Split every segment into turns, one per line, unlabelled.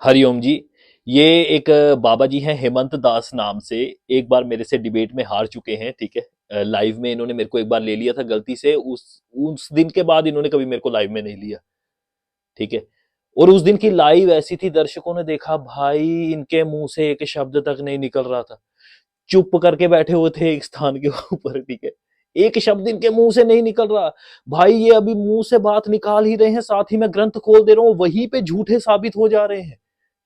हरिओम जी। ये एक बाबा जी हैं हेमंत दास नाम से, एक बार मेरे से डिबेट में हार चुके हैं, ठीक है। लाइव में इन्होंने मेरे को एक बार ले लिया था गलती से, उस दिन के बाद इन्होंने कभी मेरे को लाइव में नहीं लिया, ठीक है। और उस दिन की लाइव ऐसी थी, दर्शकों ने देखा भाई इनके मुंह से एक शब्द तक नहीं निकल रहा था, चुप करके बैठे हुए थे एक स्थान के ऊपर, ठीक है। एक शब्द इनके मुंह से नहीं निकल रहा। भाई ये अभी मुंह से बात निकाल ही रहे हैं, साथ ही मैं ग्रंथ खोल दे रहा हूं, वहीं पे झूठे साबित हो जा रहे हैं,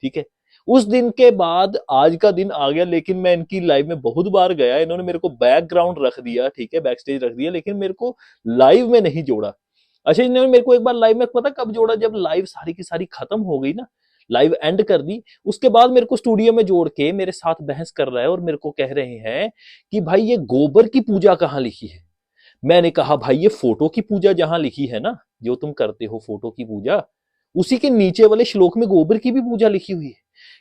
ठीक है। उस दिन के बाद आज का दिन आ गया, लेकिन मैं इनकी लाइव में बहुत बार गया, इन्होंने मेरे को बैकग्राउंड रख दिया, ठीक है, बैक स्टेज रख दिया, लेकिन मेरे को लाइव में नहीं जोड़ा। अच्छा, इन्होंने मेरे को एक बार लाइव में पता कब जोड़ा, जब लाइव सारी की सारी खत्म हो गई ना, लाइव एंड कर दी, उसके बाद मेरे को स्टूडियो में जोड़ के मेरे साथ बहस कर रहा है और मेरे को कह रहे हैं कि भाई ये गोबर की पूजा कहाँ लिखी है। मैंने कहा भाई ये फोटो की पूजा जहां लिखी है ना, जो तुम करते हो फोटो की पूजा, उसी के नीचे वाले श्लोक में गोबर की भी पूजा लिखी हुई है।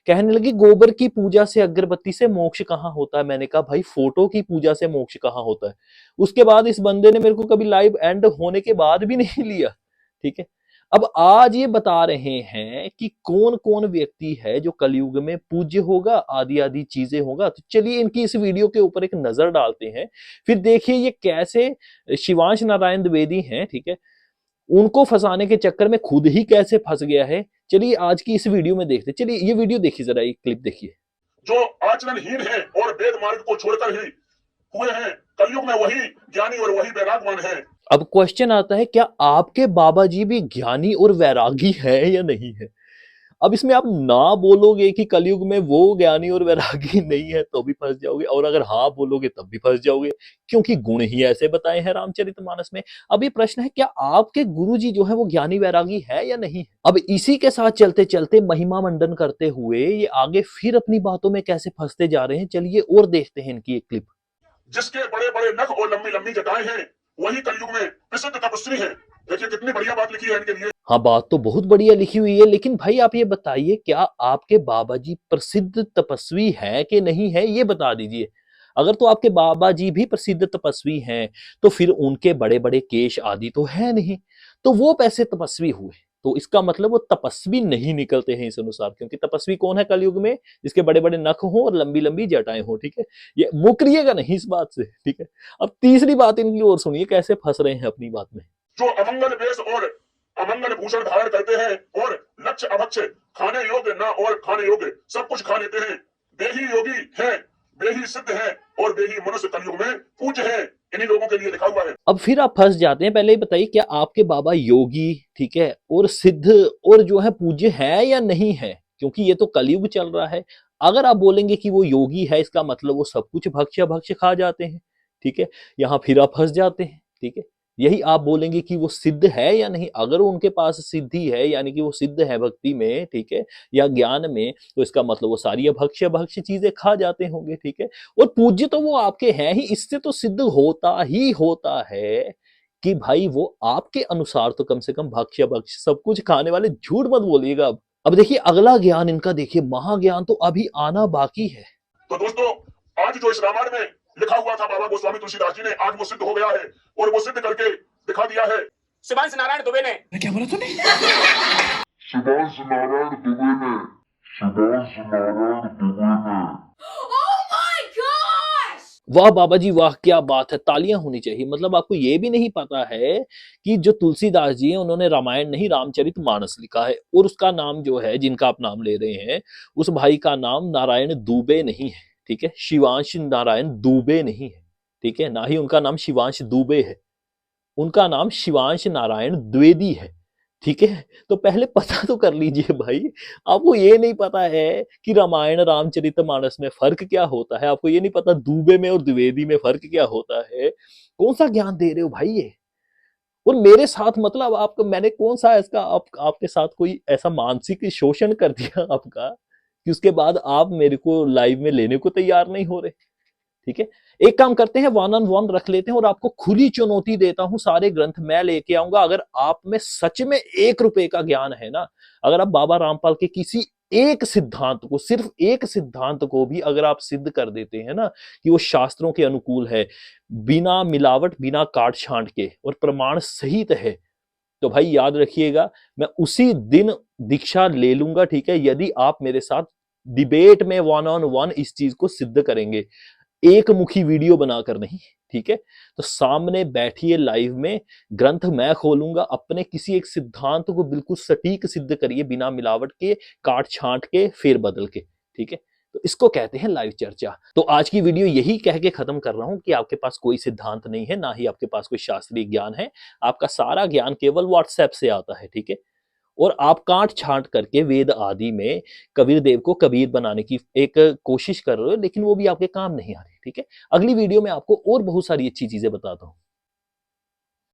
कहने लगी गोबर की पूजा से, अगरबत्ती से मोक्ष कहाँ होता है। मैंने कहा भाई फोटो की पूजा से मोक्ष कहाँ होता है। उसके बाद इस बंदे ने मेरे को कभी लाइव एंड होने के बाद भी नहीं लिया, ठीक है। अब आज ये बता रहे हैं कि कौन कौन व्यक्ति है जो कलयुग में पूज्य होगा, आदि आदि चीजें होगा। तो चलिए इनकी इस वीडियो के ऊपर एक नजर डालते हैं, फिर देखिए ये कैसे शिवांश नारायण द्विवेदी हैं, ठीक है, उनको फंसाने के चक्कर में खुद ही कैसे फंस गया है। चलिए आज की इस वीडियो में देखते, चलिए ये वीडियो देखिए, जरा ये क्लिप देखिए।
जो आचरणहीन है और वेद मार्ग को छोड़कर ही हुए हैं, कलयुग में वही ज्ञानी और वही वैरागवान है।
अब क्वेश्चन आता है, क्या आपके बाबा जी भी ज्ञानी और वैरागी है या नहीं है। अब इसमें आप ना बोलोगे कि कलयुग में वो ज्ञानी और वैरागी नहीं है तो भी फंस जाओगे, और अगर हाँ बोलोगे तब भी फंस जाओगे, क्योंकि गुण ही ऐसे बताए हैं रामचरितमानस में। अब ये प्रश्न है, क्या आपके गुरुजी जो है वो ज्ञानी वैरागी है या नहीं है। अब इसी के साथ चलते चलते महिमा मंडन करते हुए ये आगे फिर अपनी बातों में कैसे फंसते जा रहे हैं, चलिए और देखते हैं इनकी एक क्लिप।
जिसके बड़े बड़े नख और लंबी लंबी जटाएं हैं, वही कलयुग में प्रसिद्ध तपस्वी है। देखिए कितनी बढ़िया बात लिखी है इनके लिए।
हाँ, बात तो बहुत बढ़िया लिखी हुई है, लेकिन भाई आप ये बताइए, क्या आपके बाबा जी प्रसिद्ध तपस्वी हैं कि नहीं है, ये बता दीजिए। अगर तो आपके बाबा जी भी प्रसिद्ध तपस्वी हैं, तो फिर उनके बड़े बड़े केश आदि तो है नहीं, तो वो कैसे तपस्वी हुए। तो इसका मतलब वो तपस्वी नहीं निकलते हैं इस अनुसार, क्योंकि तपस्वी कौन है कलयुग में, जिसके बड़े बड़े नख हो और लंबी लंबी जटाएं हो, ठीक है। ये मुकरिएगा नहीं इस बात से, ठीक है। अब तीसरी बात इनकी और सुनिए, कैसे फंस रहे हैं अपनी बात में।
जो अमंगल वेश और अमंगल भूषण धारण करते हैं और लक्ष्य अभक्ष्य, खाने योग्य न और खाने योग्य सब कुछ खा लेते हैं, देही योगी है, देही सिद्ध है और देही मनुष्य कलयुग में पूज्य है, इन्हीं लोगों के लिए लिखा हुआ है।
अब फिर आप फंस जाते हैं। पहले ही बताइए, क्या आपके बाबा योगी, ठीक है, और सिद्ध और जो है पूज्य है या नहीं है, क्योंकि ये तो कलयुग चल रहा है। अगर आप बोलेंगे कि वो योगी है, इसका मतलब वो सब कुछ भक्ष्य भक्ष्य खा जाते हैं, ठीक है। यहां फिर आप फंस जाते हैं, ठीक है। यही आप बोलेंगे कि वो सिद्ध है या नहीं, अगर उनके पास सिद्धि है यानी कि वो सिद्ध है भक्ति में, ठीक है, या ज्ञान में, तो इसका मतलब वो सारी भक्ष्य भक्ष्य चीजें खा जाते होंगे, ठीक है। और पूज्य तो वो आपके हैं ही, इससे तो सिद्ध होता ही होता है कि भाई वो आपके अनुसार तो कम से कम भक्ष्य भक्ष्य सब कुछ खाने वाले। झूठ मत बोलिएगा। अब देखिए अगला ज्ञान इनका, देखिए महाज्ञान तो अभी आना बाकी है।
तो दोस्तों, आज जो इस रामायण में लिखा हुआ था बाबा गोस्वामी तुलसीदास जी ने, आज वो सिद्ध हो गया है और वो सिद्ध करके दिखा दिया है शिवांश नारायण दुबे ने। क्या बोला तूने? शिवांश नारायण दुबे ने, शिवांश नारायण दुबे ने।
वाह बाबा जी वाह, क्या बात है, तालियां होनी चाहिए। मतलब आपको ये भी नहीं पता है कि जो तुलसीदास जी हैं उन्होंने रामायण नहीं रामचरितमानस लिखा है, और उसका नाम जो है, जिनका आप नाम ले रहे हैं, उस भाई का नाम नारायण दुबे नहीं है, ठीक है। शिवांश नारायण दुबे नहीं है, ठीक है, ना ही उनका नाम शिवांश दुबे है, उनका नाम शिवांश नारायण द्विवेदी है, ठीक है। तो पहले पता तो कर लीजिए भाई। आपको ये नहीं पता है कि रामायण रामचरितमानस में फर्क क्या होता है, आपको ये नहीं पता दुबे में और द्विवेदी में फर्क क्या होता है। कौन सा ज्ञान दे रहे हो भाई ये। और मेरे साथ मतलब आपका मैंने कौन सा इसका आपके साथ कोई ऐसा मानसिक शोषण कर दिया आपका, कि उसके बाद आप मेरे को लाइव में लेने को तैयार नहीं हो रहे, ठीक है। एक काम करते हैं, वन ऑन वन रख लेते हैं, और आपको खुली चुनौती देता हूं, सारे ग्रंथ मैं लेके आऊंगा। अगर आप में सच में 1 रुपए का ज्ञान है ना, अगर आप बाबा रामपाल के किसी एक सिद्धांत को, सिर्फ एक सिद्धांत को भी अगर आप सिद्ध कर देते हैं ना कि वो शास्त्रों के अनुकूल है, बिना मिलावट बिना काट छांट के, और प्रमाण सहित है, तो भाई याद रखिएगा, मैं उसी दिन दीक्षा ले लूंगा, ठीक है, यदि आप मेरे साथ डिबेट में वन ऑन वन इस चीज को सिद्ध करेंगे, एक मुखी वीडियो बनाकर नहीं, ठीक है। तो सामने बैठिए लाइव में, ग्रंथ मैं खोलूंगा, अपने किसी एक सिद्धांत को बिल्कुल सटीक सिद्ध करिए, बिना मिलावट के, काट छांट के, फेर बदल के, ठीक है। तो इसको कहते हैं लाइव चर्चा। तो आज की वीडियो यही कह के खत्म कर रहा हूं कि आपके पास कोई सिद्धांत नहीं है, ना ही आपके पास कोई शास्त्रीय ज्ञान है, आपका सारा ज्ञान केवल व्हाट्सएप से आता है, ठीक है। और आप काट छांट करके वेद आदि में कबीर देव को कबीर बनाने की एक कोशिश कर रहे हो, लेकिन वो भी आपके काम नहीं आ रही, ठीक है। अगली वीडियो में आपको और बहुत सारी अच्छी चीजें बताता हूं।